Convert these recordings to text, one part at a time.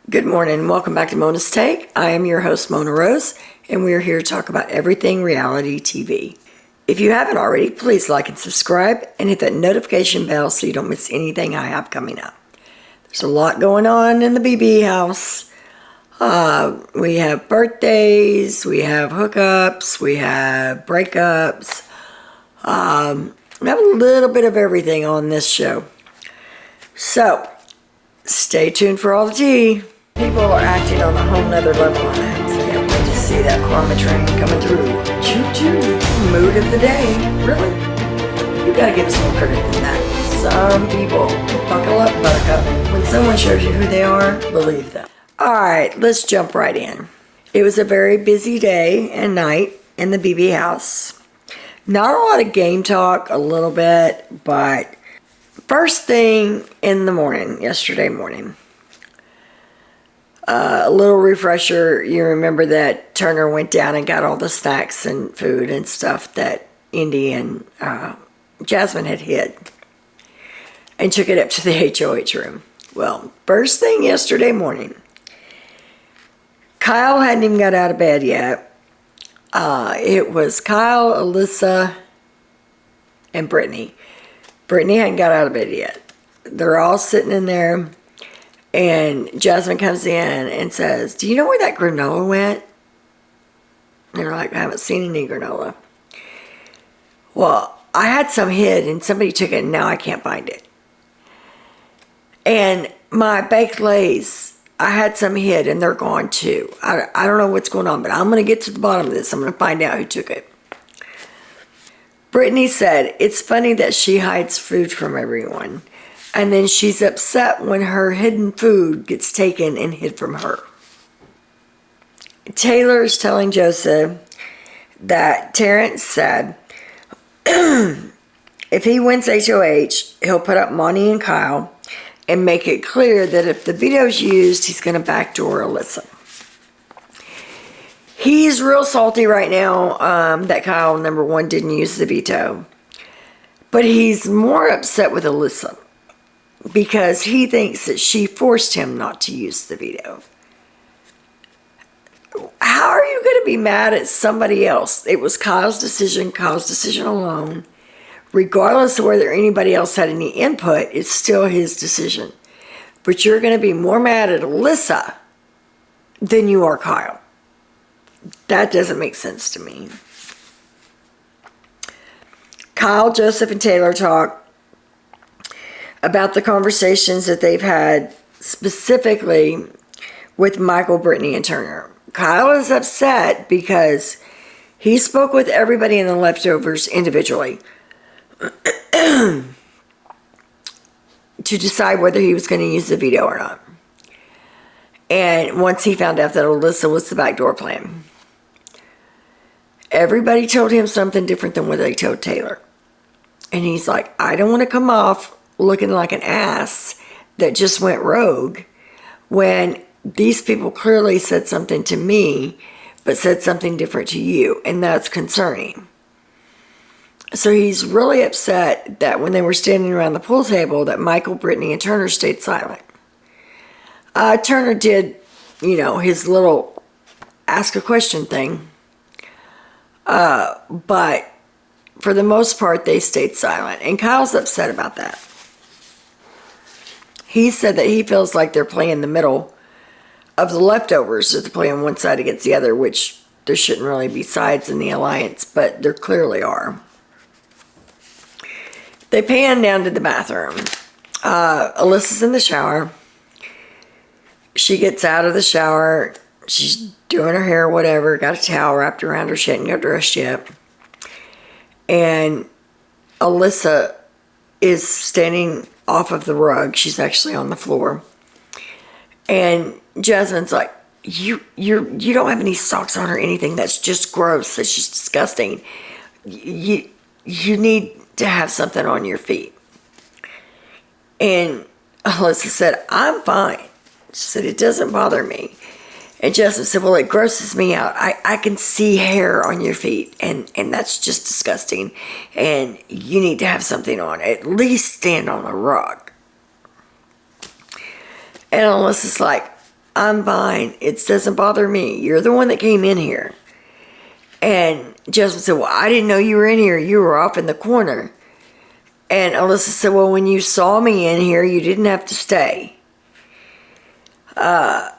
Good morning. Welcome back to Mona's Take. I am your host, Mona Rose, and we are here to talk about everything reality TV. If you haven't already, please like and subscribe and hit that notification bell so you don't miss anything I have coming up. There's a lot going on in the BB house. We have birthdays, we have hookups, we have breakups. We have a little bit of everything on this show. So, stay tuned for all the tea. People are acting on a whole nother level on that. So yeah, we just see that karma train coming through. Choo-choo. Mood of the day. Really? You gotta give us more credit than that. Some people, buckle up, buttercup. When someone shows you who they are, believe them. Alright, let's jump right in. It was a very busy day and night in the BB house. Not a lot of game talk, a little bit, but first thing in the morning, yesterday morning, a little refresher. You remember that Turner went down and got all the snacks and food and stuff that Indy and Jasmine had hid and took it up to the HOH room. Well, first thing yesterday morning, Kyle hadn't even got out of bed yet. It was Kyle, Alyssa, and Brittany. Brittany hadn't got out of bed yet. They're all sitting in there. And Jasmine comes in and says, "Do you know where that granola went?" And they're like, "I haven't seen any granola." "Well, I had some hid and somebody took it and now I can't find it. And my baked lays, I had some hid and they're gone too. I don't know what's going on, but I'm going to get to the bottom of this. I'm going to find out who took it." Brittany said, "It's funny that she hides food from everyone. And then she's upset when her hidden food gets taken and hid from her." Taylor is telling Joseph that Terrance said if he wins HOH, he'll put up Monty and Kyle and make it clear that if the veto's used, he's going to backdoor Alyssa. He's real salty right now that Kyle, number one, didn't use the veto. But he's more upset with Alyssa, because he thinks that she forced him not to use the veto. How are you going to be mad at somebody else? It was Kyle's decision alone. Regardless of whether anybody else had any input, it's still his decision. But you're going to be more mad at Alyssa than you are Kyle. That doesn't make sense to me. Kyle, Joseph, and Taylor talk about the conversations that they've had specifically with Michael, Brittany, and Turner. Kyle is upset because he spoke with everybody in the leftovers individually to decide whether he was going to use the veto or not. And once he found out that Alyssa was the backdoor plan, everybody told him something different than what they told Taylor. And he's like, I don't want to come off looking like an ass that just went rogue when these people clearly said something to me but said something different to you, and that's concerning. So he's really upset that when they were standing around the pool table that Michael, Brittany, and Turner stayed silent. Turner did, his little ask a question thing, but for the most part they stayed silent, and Kyle's upset about that. He said that he feels like they're playing the middle of the leftovers, that they're playing one side against the other, which there shouldn't really be sides in the alliance, but there clearly are. They pan down to the bathroom. Alyssa's in the shower. She gets out of the shower. She's doing her hair, whatever, got a towel wrapped around her. She hadn't got dressed yet. And Alyssa is standing off of the rug. She's actually on the floor. And Jasmine's like, you don't have any socks on or anything. That's just gross. That's just disgusting. You need to have something on your feet. And Alyssa said, I'm fine. She said, it doesn't bother me. And Jasmine said, well, it grosses me out. I can see hair on your feet, and that's just disgusting. And you need to have something on. At least stand on a rug. And Alyssa's like, I'm fine. It doesn't bother me. You're the one that came in here. And Jasmine said, well, I didn't know you were in here. You were off in the corner. And Alyssa said, well, when you saw me in here, you didn't have to stay. And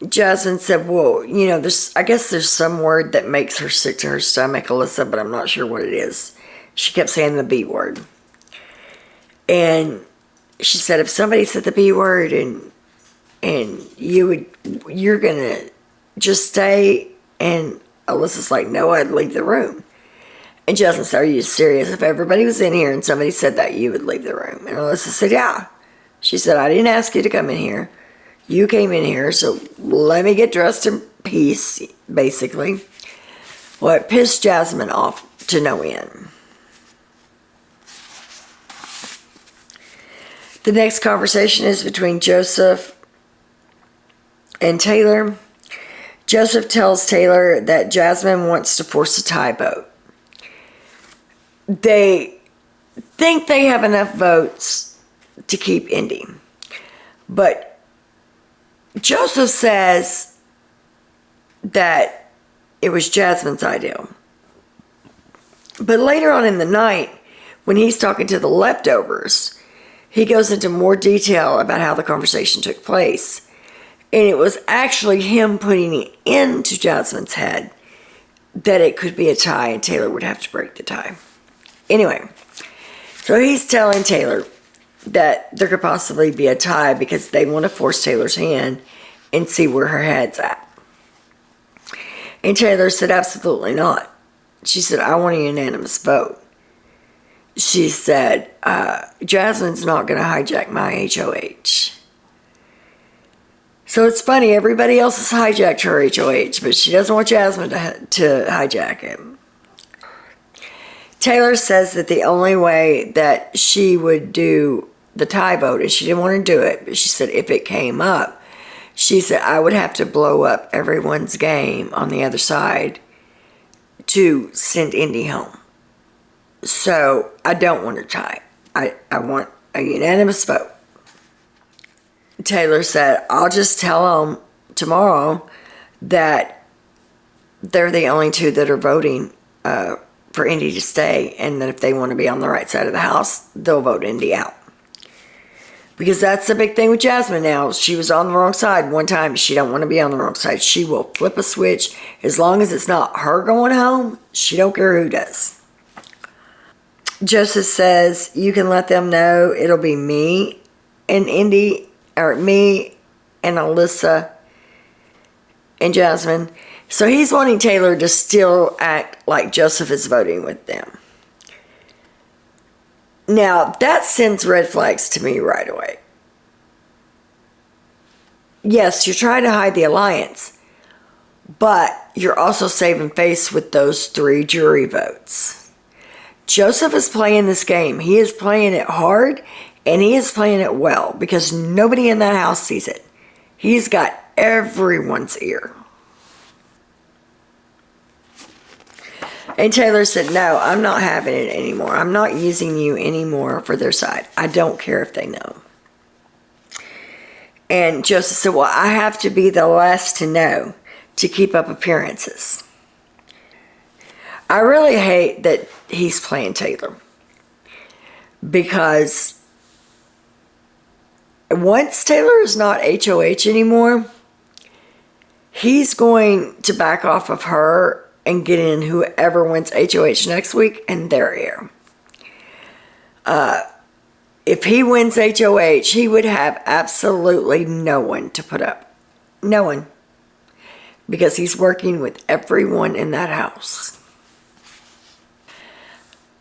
Jasmine said, well, you know, I guess there's some word that makes her sick to her stomach, Alyssa, but I'm not sure what it is. She kept saying the B word. And she said, if somebody said the B word and you're going to just stay. And Alyssa's like, no, I'd leave the room. And Jasmine said, are you serious? If everybody was in here and somebody said that, you would leave the room. And Alyssa said, yeah. She said, I didn't ask you to come in here. You came in here, so let me get dressed in peace, basically. Well, it pissed Jasmine off to no end. The next conversation is between Joseph and Taylor. Joseph tells Taylor that Jasmine wants to force a tie vote. They think they have enough votes to keep Indy. But Joseph says that it was Jasmine's idea. But later on in the night, when he's talking to the leftovers, he goes into more detail about how the conversation took place. And it was actually him putting it into Jasmine's head that it could be a tie and Taylor would have to break the tie. Anyway, so he's telling Taylor that there could possibly be a tie because they want to force Taylor's hand and see where her head's at. And Taylor said, absolutely not. She said, I want a unanimous vote. She said, Jasmine's not going to hijack my HOH. So it's funny, everybody else has hijacked her HOH, but she doesn't want Jasmine to hijack it. Taylor says that the only way that she would do the tie vote, and she didn't want to do it, but she said if it came up, she said I would have to blow up everyone's game on the other side to send Indy home. So I don't want a tie. I want a unanimous vote. Taylor said, I'll just tell them tomorrow that they're the only two that are voting for Indy to stay, and that if they want to be on the right side of the house, they'll vote Indy out. Because that's the big thing with Jasmine now. She was on the wrong side one time. She don't want to be on the wrong side. She will flip a switch. As long as it's not her going home, she don't care who does. Joseph says, you can let them know it'll be me and Indy, or me and Alyssa and Jasmine. So he's wanting Taylor to still act like Joseph is voting with them. Now, that sends red flags to me right away. Yes, you're trying to hide the alliance, but you're also saving face with those 3 jury votes. Joseph is playing this game. He is playing it hard, and he is playing it well, because nobody in that house sees it. He's got everyone's ear. And Taylor said, no, I'm not having it anymore. I'm not using you anymore for their side. I don't care if they know. And Joseph said, well, I have to be the last to know to keep up appearances. I really hate that he's playing Taylor. Because once Taylor is not HOH anymore, he's going to back off of her and get in whoever wins HOH next week and their ear. If he wins HOH, he would have absolutely no one to put up. No one. Because he's working with everyone in that house.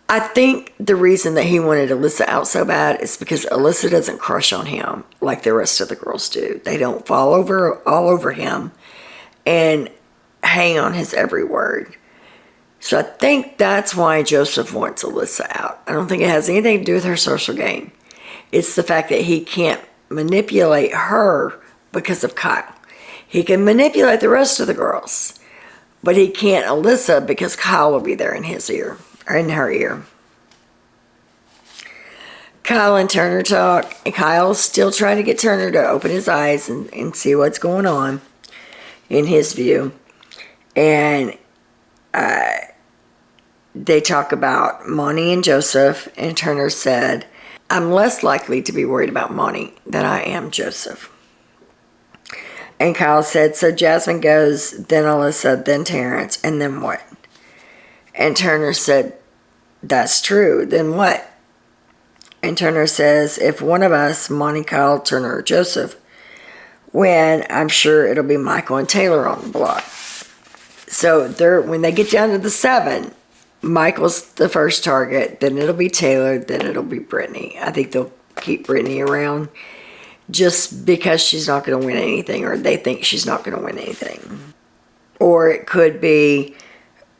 I think the reason that he wanted Alyssa out so bad is because Alyssa doesn't crush on him like the rest of the girls do. They don't fall all over him and hang on his every word. So I think that's why Joseph wants Alyssa out. I don't think it has anything to do with her social game. It's the fact that he can't manipulate her because of Kyle. He can manipulate the rest of the girls, but he can't Alyssa because Kyle will be there in his ear, or in her ear. Kyle and Turner talk, and Kyle's still trying to get Turner to open his eyes and see what's going on in his view. And they talk about Monty and Joseph, and Turner said, I'm less likely to be worried about Monty than I am Joseph. And Kyle said, so Jasmine goes, then Alyssa, then Terrance, and then what? And Turner said, that's true, then what? And Turner says, if one of us, Monty, Kyle, Turner, or Joseph, win, I'm sure it'll be Michael and Taylor on the block. So when they get down to the 7, Michael's the first target, then it'll be Taylor, then it'll be Brittany. I think they'll keep Brittany around just because she's not going to win anything, or they think she's not going to win anything. Or it could be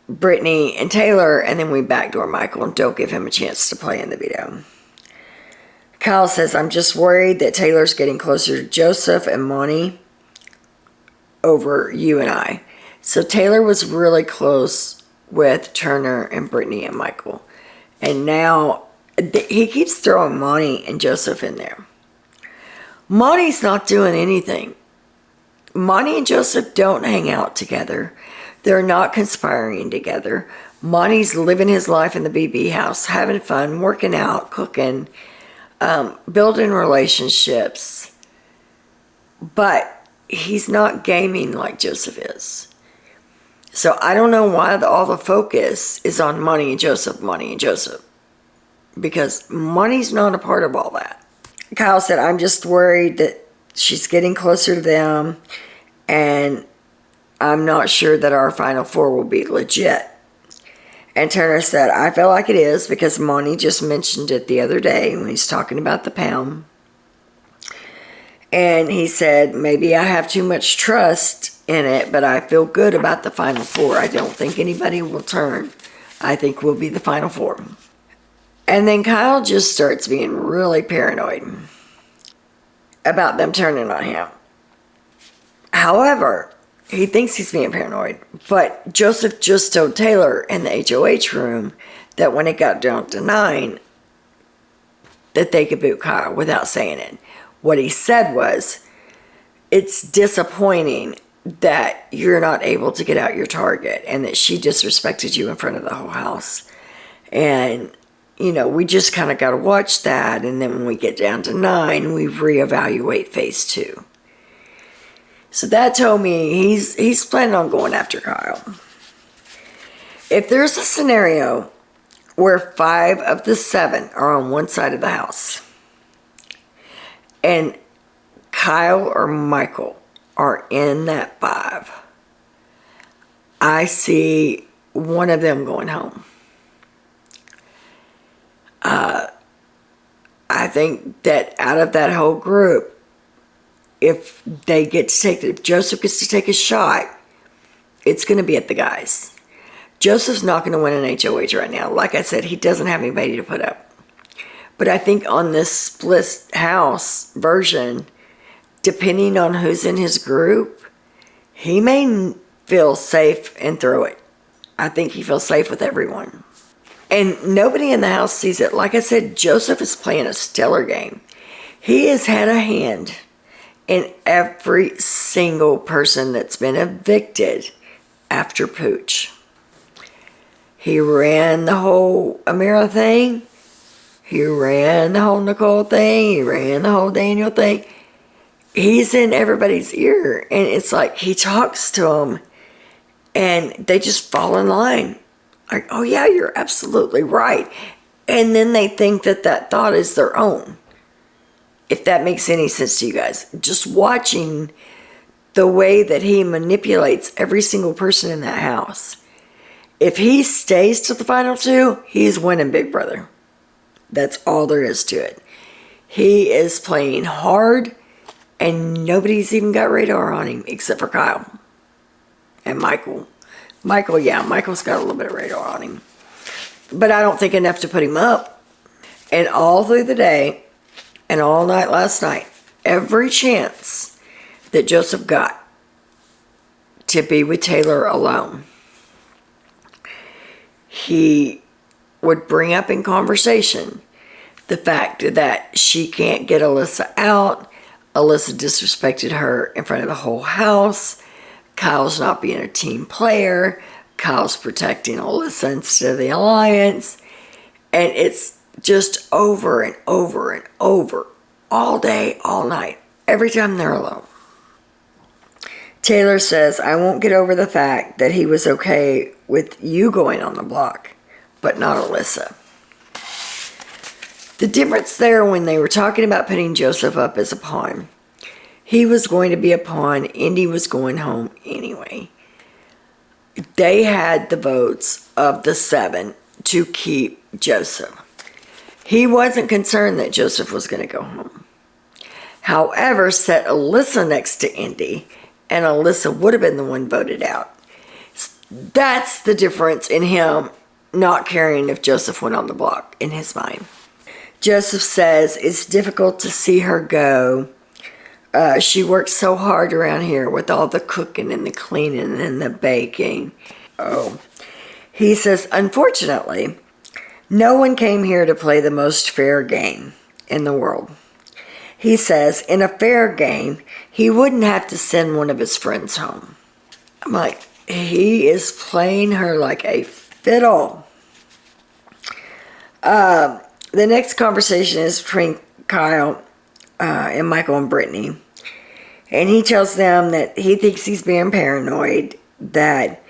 Brittany and Taylor, and then we backdoor Michael and don't give him a chance to play in the veto. Kyle says, I'm just worried that Taylor's getting closer to Joseph and Monty over you and I. So Taylor was really close with Turner and Brittany and Michael. And now he keeps throwing Monty and Joseph in there. Monty's not doing anything. Monty and Joseph don't hang out together. They're not conspiring together. Monty's living his life in the BB house, having fun, working out, cooking, building relationships. But he's not gaming like Joseph is. So I don't know why all the focus is on Monty and Joseph, because Monty's not a part of all that. Kyle said, I'm just worried that she's getting closer to them, and I'm not sure that our final 4 will be legit. And Turner said, I feel like it is, because Monty just mentioned it the other day when he's talking about the pound. And he said, maybe I have too much trust in it, but I feel good about the final 4. I don't think anybody will turn. I think we'll be the final 4. And then Kyle just starts being really paranoid about them turning on him. However, he thinks he's being paranoid, but Joseph just told Taylor in the HOH room that when it got down to 9, that they could boot Kyle without saying it. What he said was, it's disappointing that you're not able to get out your target and that she disrespected you in front of the whole house. And, we just kind of got to watch that. And then when we get down to 9, we reevaluate phase 2. So that told me he's planning on going after Kyle. If there's a scenario where 5 of the 7 are on one side of the house, and Kyle or Michael are in that 5, I see one of them going home. I think that out of that whole group, if Joseph gets to take a shot, it's going to be at the guys. Joseph's not going to win an HOH right now. Like I said, he doesn't have anybody to put up. But I think on this split house version, depending on who's in his group, he may feel safe and throw it. I think he feels safe with everyone. And nobody in the house sees it. Like I said, Joseph is playing a stellar game. He has had a hand in every single person that's been evicted after Pooch. He ran the whole Amira thing. He ran the whole Nicole thing. He ran the whole Daniel thing. He's in everybody's ear. And it's like he talks to them and they just fall in line. Like, oh yeah, you're absolutely right. And then they think that thought is their own. If that makes any sense to you guys. Just watching the way that he manipulates every single person in that house. If he stays to the final 2, he's winning Big Brother. That's all there is to it. He is playing hard, and nobody's even got radar on him except for Kyle and Michael. Michael's got a little bit of radar on him. But I don't think enough to put him up. And all through the day and all night last night, every chance that Joseph got to be with Taylor alone, he would bring up in conversation The fact that she can't get Alyssa out. Alyssa disrespected her in front of the whole house. Kyle's not being a team player. Kyle's protecting Alyssa instead of the alliance. And it's just over and over and over, all day, all night, every time they're alone. Taylor says, I won't get over the fact that he was okay with you going on the block, but not Alyssa. The difference there when they were talking about putting Joseph up as a pawn, he was going to be a pawn. Indy was going home anyway. They had the votes of the 7 to keep Joseph. He wasn't concerned that Joseph was going to go home. However, set Alyssa next to Indy, and Alyssa would have been the one voted out. That's the difference in him not caring if Joseph went on the block in his mind. Joseph says it's difficult to see her go. She works so hard around here with all the cooking and the cleaning and the baking. Oh, he says, unfortunately, no one came here to play the most fair game in the world. He says, in a fair game, he wouldn't have to send one of his friends home. I'm like, he is playing her like a fiddle. The next conversation is between Kyle and Michael and Brittany. And he tells them that he thinks he's being paranoid, that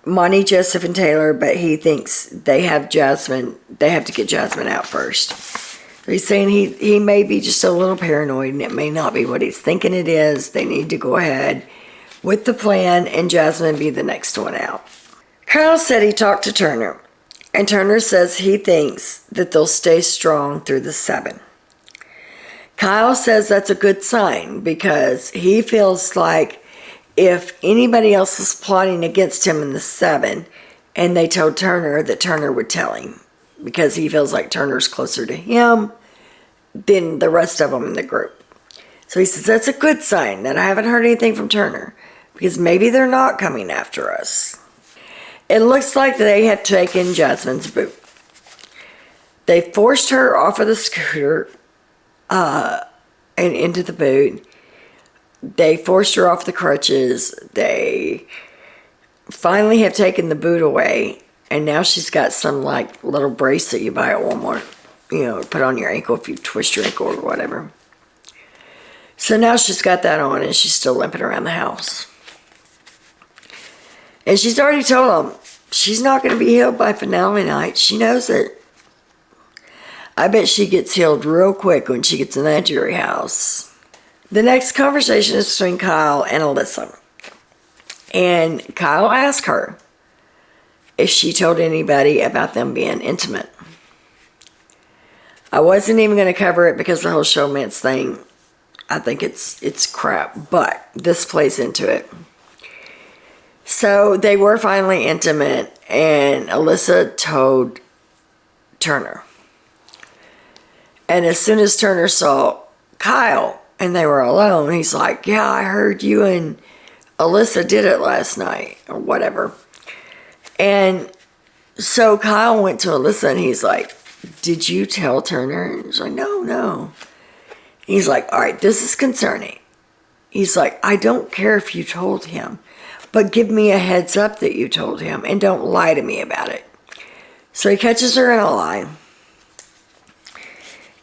Monty, Joseph, and Taylor, but he thinks they have Jasmine. They have to get Jasmine out first. So he's saying he may be just a little paranoid, and it may not be what he's thinking it is. They need to go ahead with the plan, and Jasmine be the next one out. Kyle said he talked to Turner, and Turner says he thinks that they'll stay strong through the 7. Kyle says that's a good sign because he feels like if anybody else was plotting against him in the 7 and they told Turner, that Turner would tell him because he feels like Turner's closer to him than the rest of them in the group. So he says that's a good sign that I haven't heard anything from Turner because maybe they're not coming after us. It looks like they have taken Jasmine's boot. They forced her off of the scooter and into the boot. They forced her off the crutches. They finally have taken the boot away, and now she's got some like little brace that you buy at Walmart, put on your ankle if you twist your ankle or whatever. So now she's got that on, and she's still limping around the house. And she's already told them she's not going to be healed by finale night. She knows it. I bet she gets healed real quick when she gets in that jury house. The next conversation is between Kyle and Alyssa. And Kyle asked her if she told anybody about them being intimate. I wasn't even going to cover it because the whole showmance thing, I think it's crap. But this plays into it. So they were finally intimate, and Alyssa told Turner. And as soon as Turner saw Kyle and they were alone, he's like, yeah, I heard you and Alyssa did it last night or whatever. And so Kyle went to Alyssa and he's like, did you tell Turner? And she's like, no. He's like, all right, this is concerning. He's like, I don't care if you told him, but give me a heads up that you told him and don't lie to me about it. So he catches her in a lie.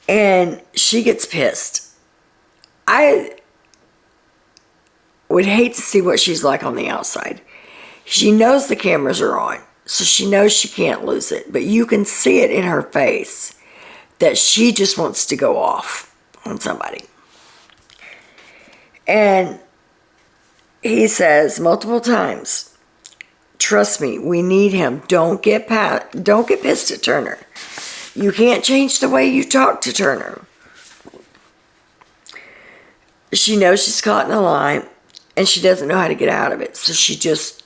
And she gets pissed. I would hate to see what she's like on the outside. She knows the cameras are on, so she knows she can't lose it. But you can see it in her face that she just wants to go off on somebody. And he says multiple times, trust me, we need him. Don't get pissed at Turner. You can't change the way you talk to Turner. She knows she's caught in a lie, and she doesn't know how to get out of it. So she just,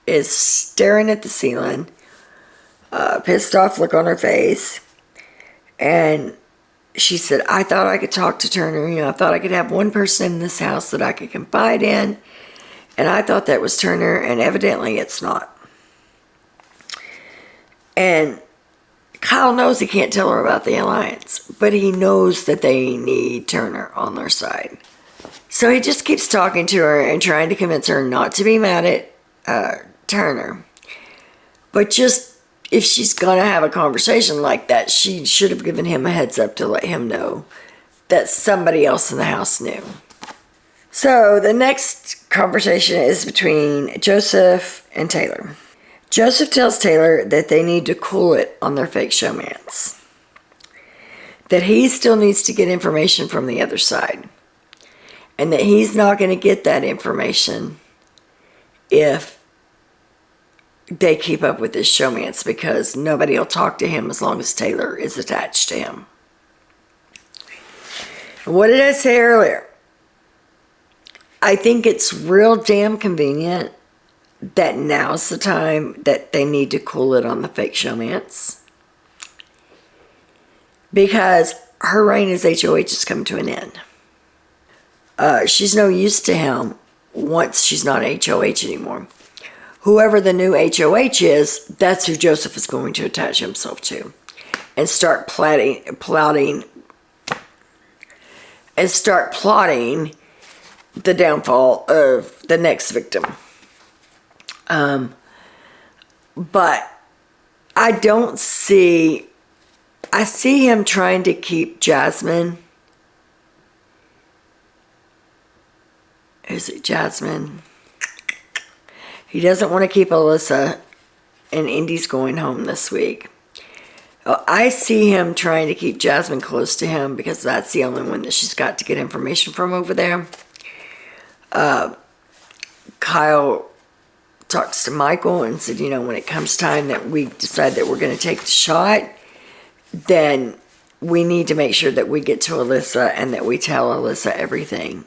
is staring at the ceiling, pissed off look on her face. And she said, I thought I could talk to Turner. I thought I could have one person in this house that I could confide in. And I thought that was Turner, and evidently it's not. And Kyle knows he can't tell her about the alliance, but he knows that they need Turner on their side. So he just keeps talking to her and trying to convince her not to be mad at Turner. But just, if she's going to have a conversation like that, she should have given him a heads up to let him know that somebody else in the house knew. So the next conversation is between Joseph and Taylor. Joseph tells Taylor that they need to cool it on their fake showmance. That he still needs to get information from the other side. And that he's not going to get that information if they keep up with this showmance, because nobody will talk to him as long as Taylor is attached to him. What did I say earlier? I think it's real damn convenient that now's the time that they need to cool it on the fake showmance. Because her reign as HOH is coming to an end. She's no use to him once she's not HOH anymore. Whoever the new HOH is, that's who Joseph is going to attach himself to. And start plotting the downfall of the next victim. But I see him trying to keep Jasmine. Is it Jasmine? He doesn't want to keep Alyssa, and Indy's going home this week. I see him trying to keep Jasmine close to him because that's the only one that she's got to get information from over there. Kyle talks to Michael and said, when it comes time that we decide that we're going to take the shot, then we need to make sure that we get to Alyssa and that we tell Alyssa everything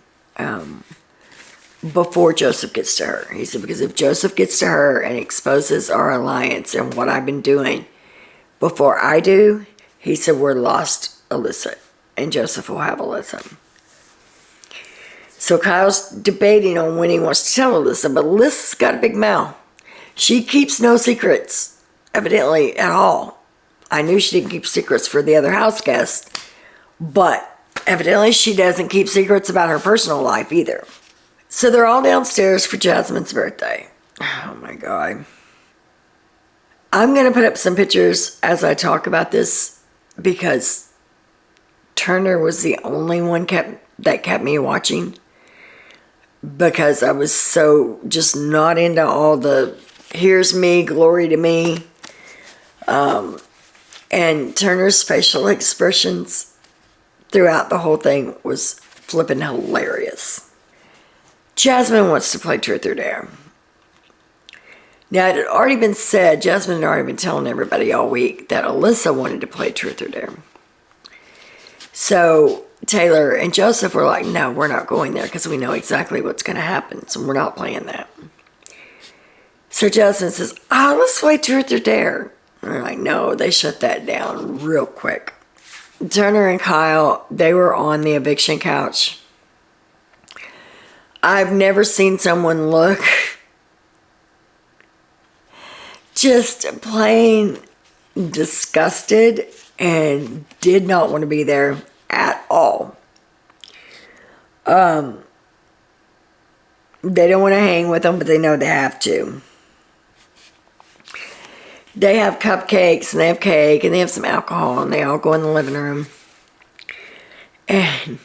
before Joseph gets to her. He said, because if Joseph gets to her and exposes our alliance and what I've been doing before I do, he said, we're lost, Alyssa, and Joseph will have Alyssa. So Kyle's debating on when he wants to tell Alyssa, but Alyssa's got a big mouth. She keeps no secrets, evidently, at all. I knew she didn't keep secrets for the other house guests, but evidently she doesn't keep secrets about her personal life either. So they're all downstairs for Jasmine's birthday. Oh my God. I'm going to put up some pictures as I talk about this because Turner was the only one that kept me watching, because I was so just not into all the here's me, glory to me. And Turner's facial expressions throughout the whole thing was flipping hilarious. Jasmine wants to play Truth or Dare. Now, it had already been said, Jasmine had already been telling everybody all week that Alyssa wanted to play Truth or Dare. So Taylor and Joseph were like, no, we're not going there because we know exactly what's going to happen, so we're not playing that. So Jasmine says, let's play Truth or Dare. And they're like, no, they shut that down real quick. Turner and Kyle, they were on the eviction couch. I've never seen someone look just plain disgusted and did not want to be there at all. They don't want to hang with them, but they know they have to. They have cupcakes and they have cake and they have some alcohol and they all go in the living room. And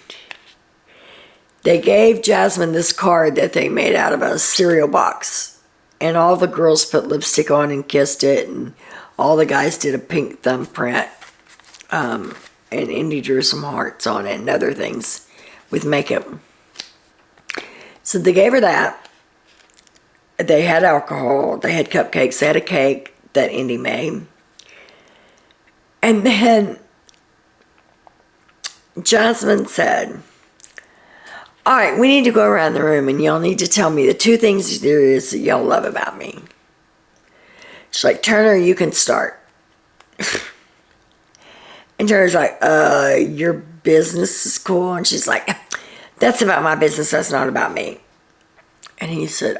they gave Jasmine this card that they made out of a cereal box. And all the girls put lipstick on and kissed it. And all the guys did a pink thumbprint. And Indy drew some hearts on it and other things with makeup. So they gave her that. They had alcohol. They had cupcakes. They had a cake that Indy made. And then Jasmine said, all right, we need to go around the room and y'all need to tell me the two things there is that y'all love about me. She's like, Turner, you can start. And Turner's like, your business is cool. And she's like, that's about my business. That's not about me. And he said,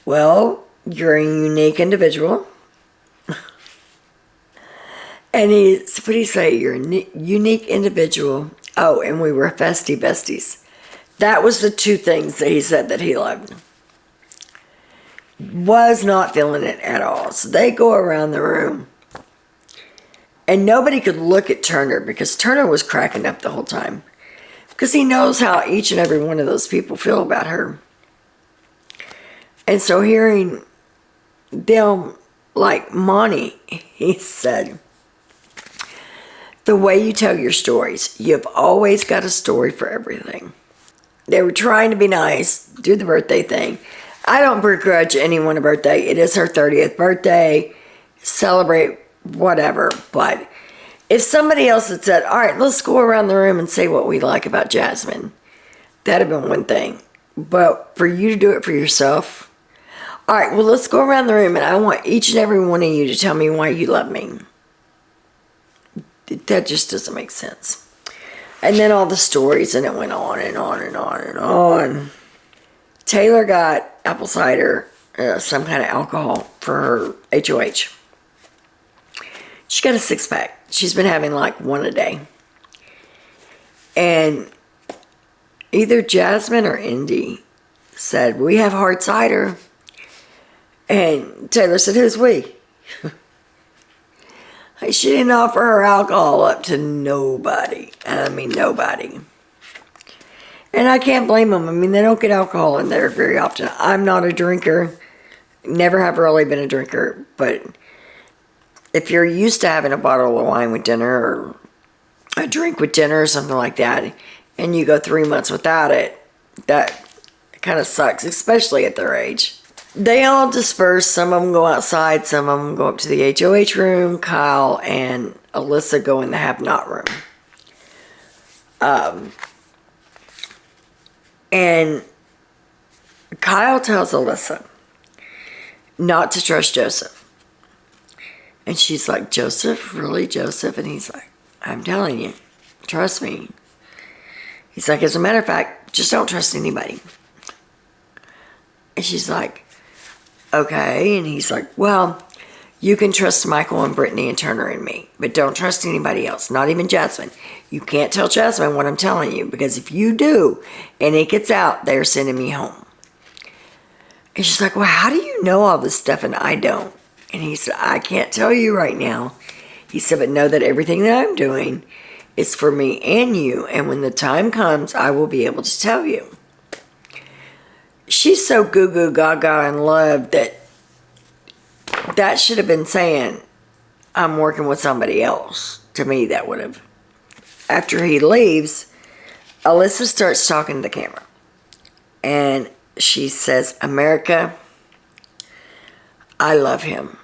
well, you're a unique individual. And what did he say? You're a unique individual. Oh, and we were festy besties. That was the two things that he said that he loved. Was not feeling it at all. So they go around the room. And nobody could look at Turner because Turner was cracking up the whole time. Because he knows how each and every one of those people feel about her. And so hearing them, like Monty, he said, the way you tell your stories, you've always got a story for everything. They were trying to be nice, do the birthday thing. I don't begrudge anyone a birthday. It is her 30th birthday. Celebrate whatever. But if somebody else had said, all right, let's go around the room and say what we like about Jasmine, that'd have been one thing. But for you to do it for yourself, all right, well, let's go around the room and I want each and every one of you to tell me why you love me. That just doesn't make sense. And then all the stories, and it went on and on and on and on. Taylor got apple cider, some kind of alcohol for her HOH. She got a 6-pack. She's been having like one a day. And either Jasmine or Indy said, we have hard cider. And Taylor said, who's we? She didn't offer her alcohol up to nobody. I mean, nobody. And I can't blame them. I mean, they don't get alcohol in there very often. I'm not a drinker. Never have really been a drinker. But if you're used to having a bottle of wine with dinner or a drink with dinner or something like that, and you go 3 months without it, that kind of sucks, especially at their age. They all disperse. Some of them go outside. Some of them go up to the HOH room. Kyle and Alyssa go in the have-not room. And Kyle tells Alyssa not to trust Joseph. And she's like, Joseph? Really, Joseph? And he's like, I'm telling you, trust me. He's like, as a matter of fact, just don't trust anybody. And she's like, okay. And he's like, well, you can trust Michael and Brittany and Turner and me, but don't trust anybody else, not even Jasmine. You can't tell Jasmine what I'm telling you, because if you do and it gets out, they're sending me home. And she's like, well, how do you know all this stuff and I don't? And he said, I can't tell you right now. He said, but know that everything that I'm doing is for me and you, and when the time comes, I will be able to tell you. She's so goo-goo gaga in love that should have been saying, I'm working with somebody else. To me, that would have. After he leaves, Alyssa starts talking to the camera. And she says, America, I love him.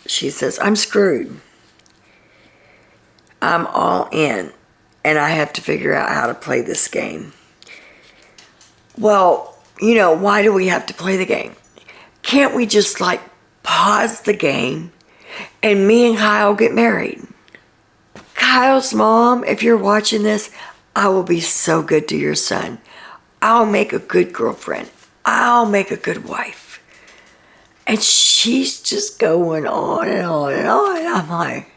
She says, I'm screwed. I'm all in. And I have to figure out how to play this game. Well, you know, why do we have to play the game? Can't we just, like, pause the game and me and Kyle get married? Kyle's mom, if you're watching this, I will be so good to your son. I'll make a good girlfriend. I'll make a good wife. And she's just going on and on and on. And I'm like,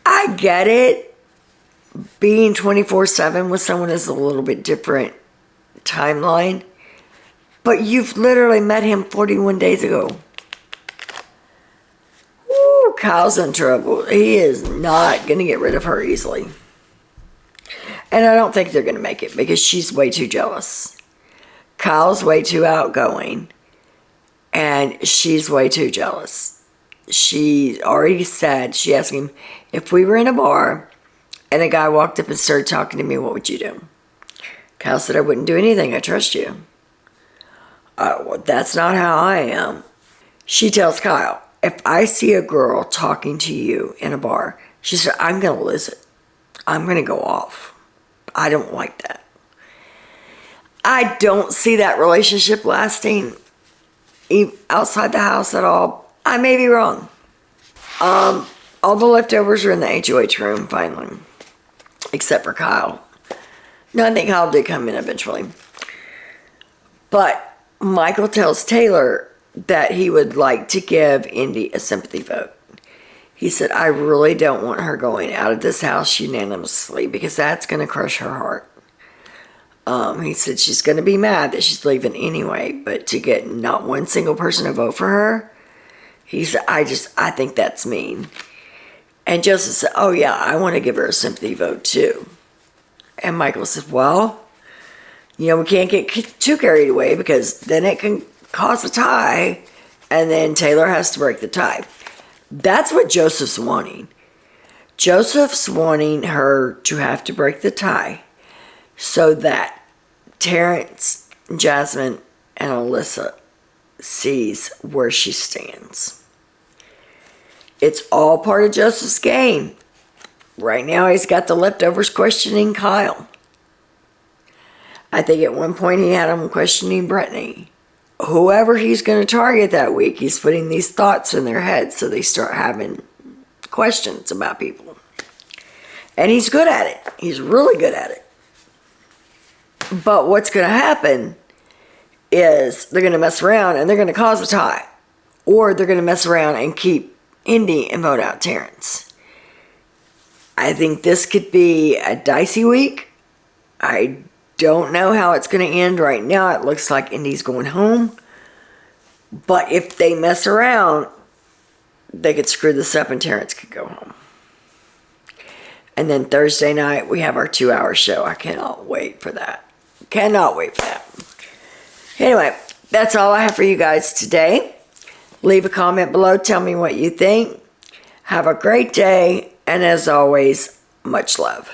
I get it. Being 24/7 with someone is a little bit different timeline. But you've literally met him 41 days ago. Woo, Kyle's in trouble. He is not going to get rid of her easily. And I don't think they're going to make it because she's way too jealous. Kyle's way too outgoing. And she's way too jealous. She already said, she asked him, if we were in a bar and a guy walked up and started talking to me, what would you do? Kyle said, I wouldn't do anything. I trust you. Well, that's not how I am. She tells Kyle, if I see a girl talking to you in a bar, she said, I'm going to lose it. I'm going to go off. I don't like that. I don't see that relationship lasting outside the house at all. I may be wrong. All the leftovers are in the HOH room finally, except for Kyle. No, I think Kyle did come in eventually. But Michael tells Taylor that he would like to give Indy a sympathy vote. He said, I really don't want her going out of this house unanimously because that's going to crush her heart. He said she's going to be mad that she's leaving anyway, but to get not one single person to vote for her, he said, I think that's mean. And Joseph said, oh yeah, I want to give her a sympathy vote too. And Michael said, well, we can't get too carried away because then it can cause a tie, and then Taylor has to break the tie. That's what Joseph's wanting. Joseph's wanting her to have to break the tie so that Terrance, Jasmine, and Alyssa sees where she stands. It's all part of Joseph's game. Right now he's got the leftovers questioning Kyle. I think at one point he had him questioning Brittany. Whoever he's going to target that week, he's putting these thoughts in their head so they start having questions about people. And he's good at it. He's really good at it. But what's going to happen is they're going to mess around and they're going to cause a tie. Or they're going to mess around and keep Indy and vote out Terrance. I think this could be a dicey week. I don't know how it's going to end right now. It looks like Indy's going home. But if they mess around, they could screw this up and Terrance could go home. And then Thursday night, we have our 2-hour show. I cannot wait for that. Cannot wait for that. Anyway, that's all I have for you guys today. Leave a comment below. Tell me what you think. Have a great day. And as always, much love.